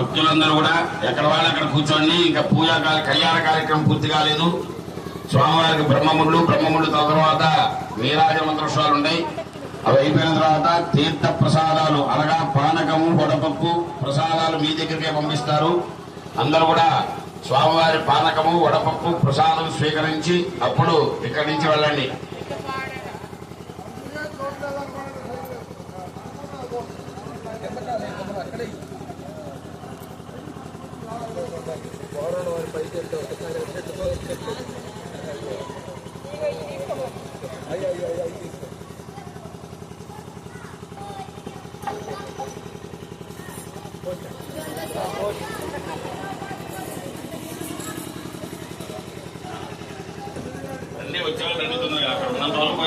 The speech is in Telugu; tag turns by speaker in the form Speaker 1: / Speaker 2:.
Speaker 1: భక్తులందరూ కూడా ఎక్కడ వాళ్ళు అక్కడ కూర్చోండి. ఇంకా కళ్యాణ కార్యక్రమం పూర్తి కాలేదు. స్వామివారికి బ్రహ్మముళ్ళు తర్వాత నీరాజ మంత్రోత్సవాలు ఉన్నాయి. అవి అయిపోయిన తర్వాత తీర్థ ప్రసాదాలు అనగా పానకము వడపప్పు ప్రసాదాలు మీ దగ్గరికే పంపిస్తారు. అందరూ కూడా స్వామివారి పానకము వడపప్పు ప్రసాదం స్వీకరించి అప్పుడు ఇక్కడి నుంచి వెళ్ళండి. అన్నీ వచ్చేవాళ్ళు అడుగుతున్నారు అక్కడ ఉన్నంత వరకు